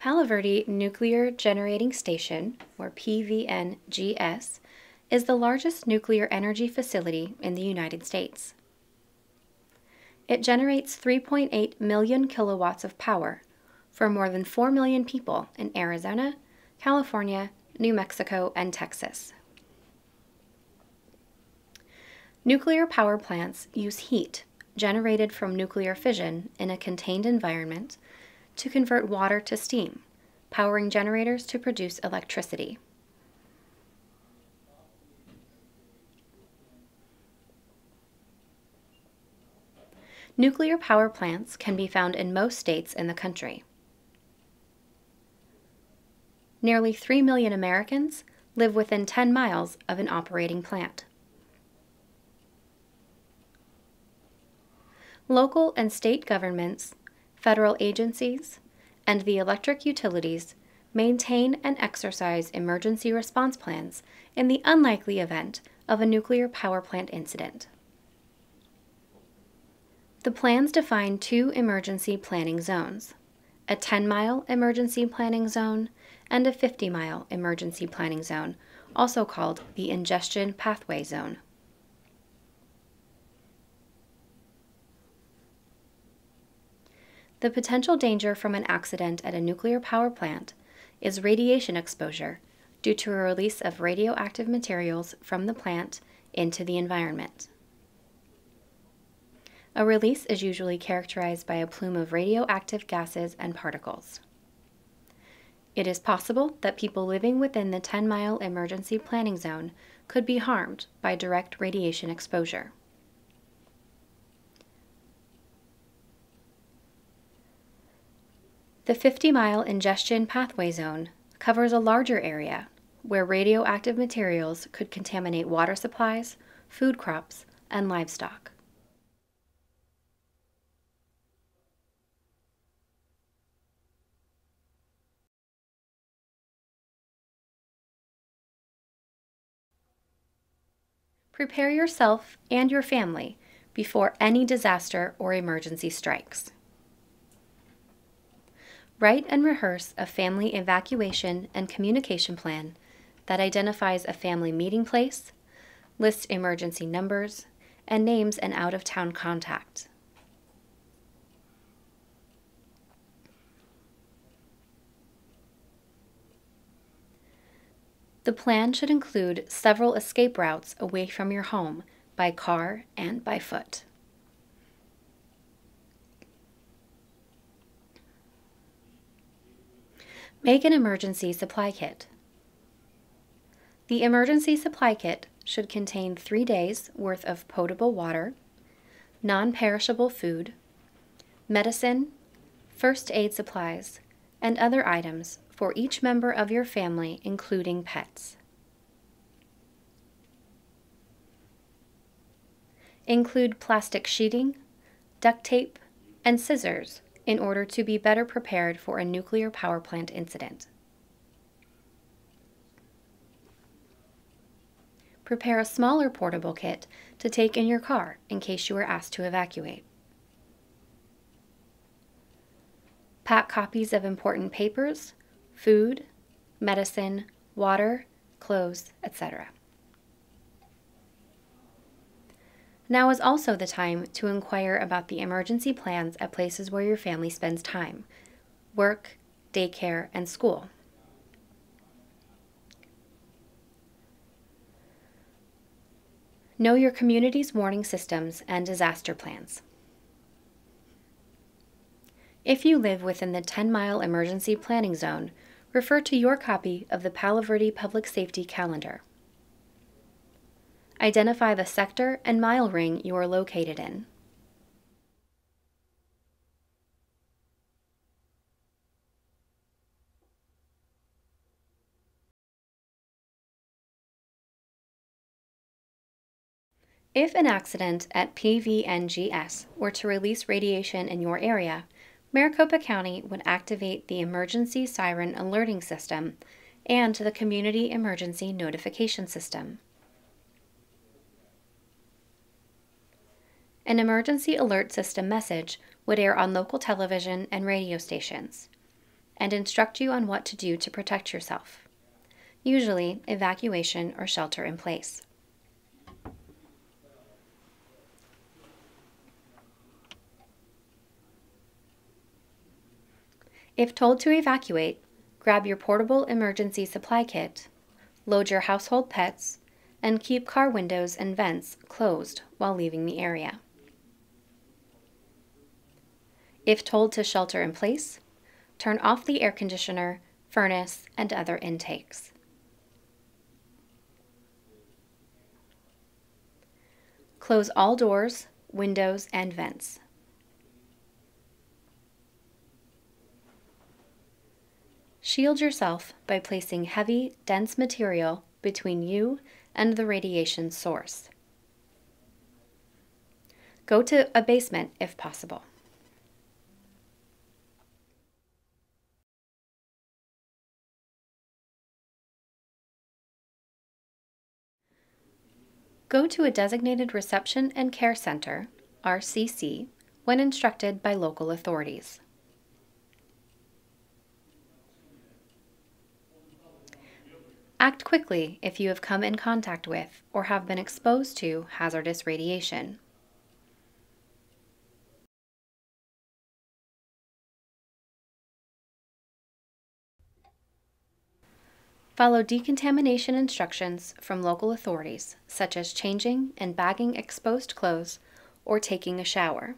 Palo Verde Nuclear Generating Station, or Pvngs, is the largest nuclear energy facility in the United States. It generates 3.8 million kilowatts of power for more than 4 million people in Arizona, California, New Mexico, and Texas. Nuclear power plants use heat generated from nuclear fission in a contained environment to convert water to steam, powering generators to produce electricity. Nuclear power plants can be found in most states in the country. Nearly 3 million Americans live within 10 miles of an operating plant. Local and state governments, federal agencies, and the electric utilities maintain and exercise emergency response plans in the unlikely event of a nuclear power plant incident. The plans define two emergency planning zones, a 10-mile emergency planning zone and a 50-mile emergency planning zone, also called the ingestion pathway zone. The potential danger from an accident at a nuclear power plant is radiation exposure due to a release of radioactive materials from the plant into the environment. A release is usually characterized by a plume of radioactive gases and particles. It is possible that people living within the 10-mile emergency planning zone could be harmed by direct radiation exposure. The 50-mile ingestion pathway zone covers a larger area where radioactive materials could contaminate water supplies, food crops, and livestock. Prepare yourself and your family before any disaster or emergency strikes. Write and rehearse a family evacuation and communication plan that identifies a family meeting place, lists emergency numbers, and names an out-of-town contact. The plan should include several escape routes away from your home by car and by foot. Make an emergency supply kit. The emergency supply kit should contain 3 days' worth of potable water, non-perishable food, medicine, first aid supplies, and other items for each member of your family, including pets. Include plastic sheeting, duct tape, and scissors in order to be better prepared for a nuclear power plant incident. Prepare a smaller portable kit to take in your car in case you are asked to evacuate. Pack copies of important papers, food, medicine, water, clothes, etc. Now is also the time to inquire about the emergency plans at places where your family spends time: work, daycare, and school. Know your community's warning systems and disaster plans. If you live within the 10-mile emergency planning zone, refer to your copy of the Palo Verde Public Safety Calendar. Identify the sector and mile ring you are located in. If an accident at Pvngs were to release radiation in your area, Maricopa County would activate the Emergency Siren Alerting System and the Community Emergency Notification System. An emergency alert system message would air on local television and radio stations, and instruct you on what to do to protect yourself, usually evacuation or shelter in place. If told to evacuate, grab your portable emergency supply kit, load your household pets, and keep car windows and vents closed while leaving the area. If told to shelter in place, turn off the air conditioner, furnace, and other intakes. Close all doors, windows, and vents. Shield yourself by placing heavy, dense material between you and the radiation source. Go to a basement if possible. Go to a designated reception and care center, RCC, when instructed by local authorities. Act quickly if you have come in contact with or have been exposed to hazardous radiation. Follow decontamination instructions from local authorities, such as changing and bagging exposed clothes or taking a shower.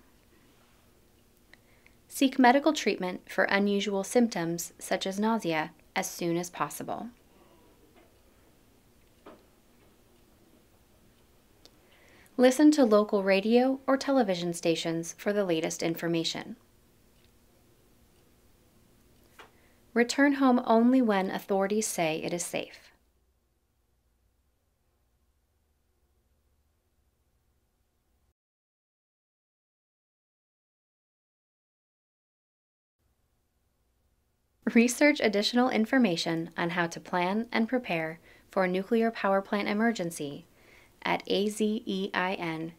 Seek medical treatment for unusual symptoms, such as nausea, as soon as possible. Listen to local radio or television stations for the latest information. Return home only when authorities say it is safe. Research additional information on how to plan and prepare for a nuclear power plant emergency at azein.gov.